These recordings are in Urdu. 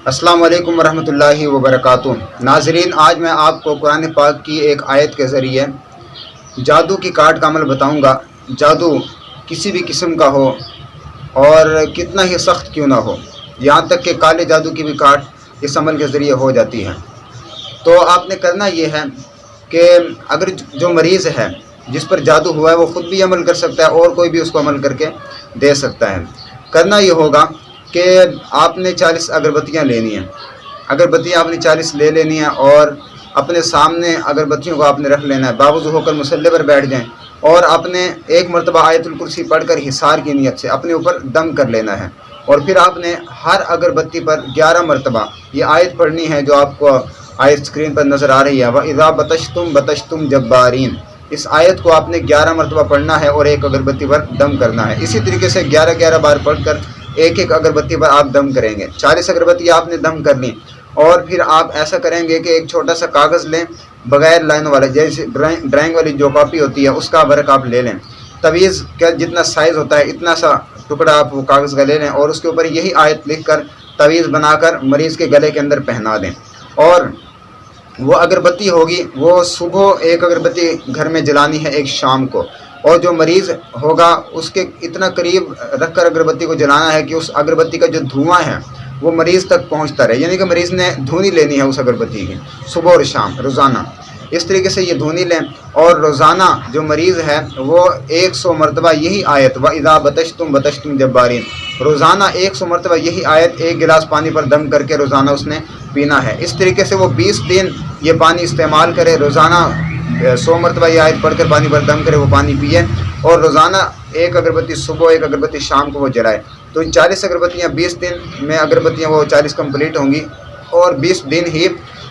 السلام علیکم ورحمۃ اللہ وبرکاتہ۔ ناظرین، آج میں آپ کو قرآن پاک کی ایک آیت کے ذریعے جادو کی کاٹ کا عمل بتاؤں گا۔ جادو کسی بھی قسم کا ہو اور کتنا ہی سخت کیوں نہ ہو، یہاں تک کہ کالے جادو کی بھی کاٹ اس عمل کے ذریعے ہو جاتی ہے۔ تو آپ نے کرنا یہ ہے کہ اگر جو مریض ہے جس پر جادو ہوا ہے وہ خود بھی عمل کر سکتا ہے اور کوئی بھی اس کو عمل کر کے دے سکتا ہے۔ کرنا یہ ہوگا کہ آپ نے 40 اگربتیاں لینی ہیں۔ اگربتیاں آپ نے 40 لے لینی ہیں اور اپنے سامنے اگربتیوں کو آپ نے رکھ لینا ہے۔ باوضو ہو کر مصلی پر بیٹھ جائیں اور آپ نے ایک مرتبہ آیت الکرسی پڑھ کر حصار کی نیت سے اپنے اوپر دم کر لینا ہے، اور پھر آپ نے ہر اگربتی پر 11 مرتبہ یہ آیت پڑھنی ہے جو آپ کو آیت اسکرین پر نظر آ رہی ہے، وَإِذَا بَطَشْتُمْ بَطَشْتُمْ جَبَّارِينَ۔ اس آیت کو آپ نے 11 مرتبہ پڑھنا ہے اور ایک اگربتی پر دم کرنا ہے۔ اسی طریقے سے 11 بار پڑھ کر ایک اگربتی پر آپ دم کریں گے۔ 40 اگربتی آپ نے دم کر لی، اور پھر آپ ایسا کریں گے کہ ایک چھوٹا سا کاغذ لیں بغیر لائنوں والا، جیسے ڈرائنگ والی جو کاپی ہوتی ہے اس کا ورق آپ لے لیں۔ تویز کا جتنا سائز ہوتا ہے اتنا سا ٹکڑا آپ وہ کاغذ کا لے لیں اور اس کے اوپر یہی آیت لکھ کر تویز بنا کر مریض کے گلے کے اندر پہنا دیں۔ اور وہ اگربتی ہوگی، وہ صبح ایک اگربتی گھر میں جلانی ہے، ایک شام کو، اور جو مریض ہوگا اس کے اتنا قریب رکھ کر اگربتی کو جلانا ہے کہ اس اگربتی کا جو دھواں ہے وہ مریض تک پہنچتا رہے، یعنی کہ مریض نے دھونی لینی ہے اس اگربتی کی صبح اور شام روزانہ۔ اس طریقے سے یہ دھونی لیں اور روزانہ جو مریض ہے وہ 100 مرتبہ یہی آیت وَإِذَا بَطَشْتُمْ بَطَشْتُمْ جَبَّارِينَ، روزانہ 100 مرتبہ یہی آیت ایک گلاس پانی پر دم کر کے روزانہ اس نے پینا ہے۔ اس طریقے سے وہ 20 دن یہ پانی استعمال کرے، روزانہ 100 مرتبہ یہ آیت پڑھ کر پانی پر دم کرے، وہ پانی پیے، اور روزانہ ایک اگربتی صبح ایک اگربتی شام کو وہ جلائے۔ تو 40 اگربتیاں 20 دن میں اگربتیاں وہ 40 کمپلیٹ ہوں گی، اور 20 دن ہی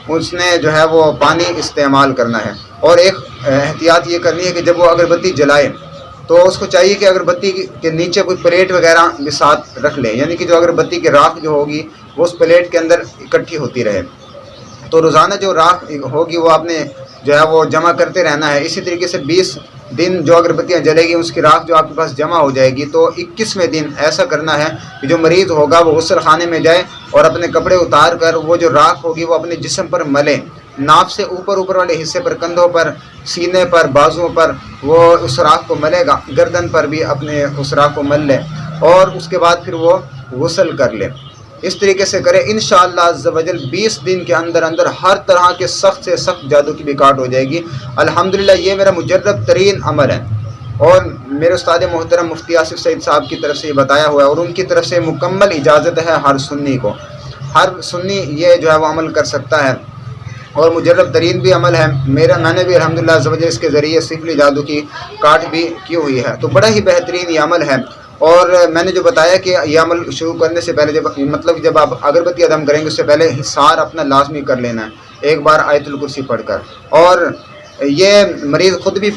اس نے جو ہے وہ پانی استعمال کرنا ہے۔ اور ایک احتیاط یہ کرنی ہے کہ جب وہ اگربتی جلائے تو اس کو چاہیے کہ اگربتی کے نیچے کوئی پلیٹ وغیرہ بھی ساتھ رکھ لے، یعنی کہ جو اگربتی کی راکھ جو ہوگی وہ اس پلیٹ کے اندر اکٹھی ہوتی رہے۔ تو روزانہ جو راکھ ہوگی وہ آپ نے جو ہے وہ جمع کرتے رہنا ہے۔ اسی طریقے سے 20 دن جو اگربتیاں جلے گی اس کی راکھ جو آپ کے پاس جمع ہو جائے گی، تو 21ویں دن ایسا کرنا ہے کہ جو مریض ہوگا وہ غسل خانے میں جائے اور اپنے کپڑے اتار کر وہ جو راکھ ہوگی وہ اپنے جسم پر ملے، ناف سے اوپر والے حصے پر، کندھوں پر، سینے پر، بازوؤں پر وہ اس راکھ کو ملے گا، گردن پر بھی اپنے اس راکھ کو مل لے، اور اس کے بعد پھر وہ غسل کر لے۔ اس طریقے سے کرے، انشاءاللہ عز و جل 20 دن کے اندر ہر طرح کے سخت سے سخت جادو کی بھی کاٹ ہو جائے گی۔ الحمدللہ یہ میرا مجرب ترین عمل ہے، اور میرے استاد محترم مفتی آصف سعید صاحب کی طرف سے یہ بتایا ہوا ہے، اور ان کی طرف سے مکمل اجازت ہے ہر سنی کو، ہر سنی یہ جو ہے وہ عمل کر سکتا ہے، اور مجرب ترین بھی عمل ہے۔ میں نے بھی الحمدللہ عز و جل اس کے ذریعے سفلی جادو کی کاٹ بھی کی ہوئی ہے، تو بڑا ہی بہترین یہ عمل ہے۔ اور میں نے جو بتایا کہ یہ عمل شروع کرنے سے پہلے جب آپ اگربتی دم کریں گے اس سے پہلے حصار اپنا لازمی کر لینا ہے، ایک بار آیت الکرسی پڑھ کر، اور یہ مریض خود بھی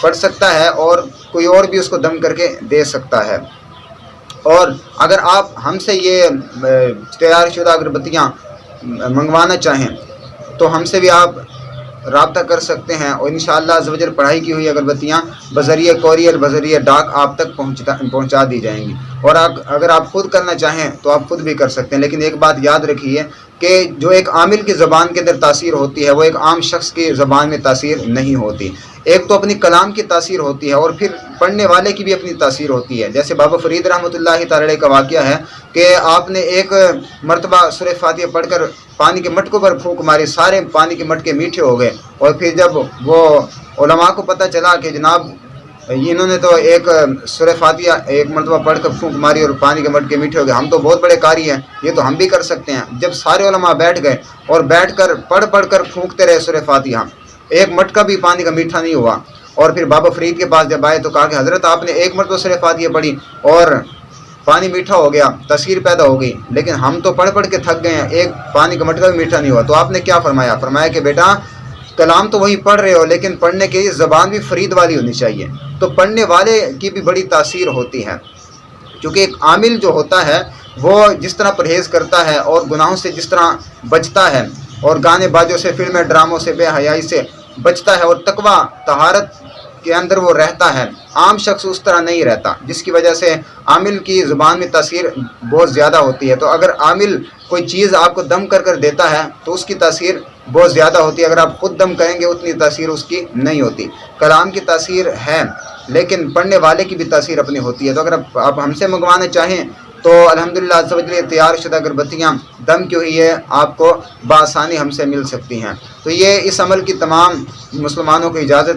پڑھ سکتا ہے اور کوئی اور بھی اس کو دم کر کے دے سکتا ہے۔ اور اگر آپ ہم سے یہ تیار شدہ اگربتیاں منگوانا چاہیں تو ہم سے بھی آپ رابطہ کر سکتے ہیں، اور انشاءاللہ عز و جل پڑھائی کی ہوئی اگربتیاں بذریعہ کوریئر، بذریعہ ڈاک آپ تک پہنچا دی جائیں گی۔ اور اگر آپ خود کرنا چاہیں تو آپ خود بھی کر سکتے ہیں، لیکن ایک بات یاد رکھیے کہ جو ایک عامل کی زبان کے اندر تاثیر ہوتی ہے وہ ایک عام شخص کی زبان میں تاثیر نہیں ہوتی۔ ایک تو اپنی کلام کی تاثیر ہوتی ہے، اور پھر پڑھنے والے کی بھی اپنی تاثیر ہوتی ہے۔ جیسے بابا فرید رحمۃ اللہ تعالی علیہ کا واقعہ ہے کہ آپ نے ایک مرتبہ سورہ فاتحہ پڑھ کر پانی کے مٹکوں پر پھونک ماری، سارے پانی کے مٹکے میٹھے ہو گئے، اور پھر جب وہ علماء کو پتہ چلا کہ جناب انہوں نے تو ایک سورہ فاتحہ ایک مرتبہ پڑھ کر پھونک ماری اور پانی کے مٹکے میٹھے ہو گئے، ہم تو بہت بڑے قاری ہیں، یہ تو ہم بھی کر سکتے ہیں۔ جب سارے علماء بیٹھ گئے اور بیٹھ کر پڑھ کر پھونکتے رہے سورہ فاتحہ، ایک مٹکا بھی پانی کا میٹھا نہیں ہوا، اور پھر بابا فرید کے پاس جب آئے تو کہا کہ حضرت آپ نے ایک مرتبہ سورہ فاتحہ پڑھی اور پانی میٹھا ہو گیا، تاثیر پیدا ہو گئی، لیکن ہم تو پڑھ کے تھک گئے ہیں، ایک پانی کا مٹکا بھی میٹھا نہیں ہوا۔ تو آپ نے کیا فرمایا؟ فرمایا کہ بیٹا کلام تو وہی پڑھ رہے ہو، لیکن پڑھنے کی زبان بھی فرید والی ہونی چاہیے۔ تو پڑھنے والے کی بھی بڑی تاثیر ہوتی ہے، کیونکہ ایک عامل جو ہوتا ہے وہ جس طرح پرہیز کرتا ہے اور گناہوں سے جس طرح بچتا ہے، اور گانے باجوں سے، فلمیں ڈراموں سے، بے حیائی سے بچتا ہے، اور تقویٰ طہارت کے اندر وہ رہتا ہے، عام شخص اس طرح نہیں رہتا، جس کی وجہ سے عامل کی زبان میں تاثیر بہت زیادہ ہوتی ہے۔ تو اگر عامل کوئی چیز آپ کو دم کر کر دیتا ہے تو اس کی تاثیر بہت زیادہ ہوتی ہے، اگر آپ خود دم کریں گے اتنی تاثیر اس کی نہیں ہوتی۔ کلام کی تاثیر ہے لیکن پڑھنے والے کی بھی تاثیر اپنی ہوتی ہے۔ تو اگر آپ ہم سے منگوانا چاہیں تو الحمدللہ عز و جل تیار شدہ اگربتیاں دم کی ہوئی ہے آپ کو بآسانی ہم سے مل سکتی ہیں۔ تو یہ اس عمل کی تمام مسلمانوں کو اجازت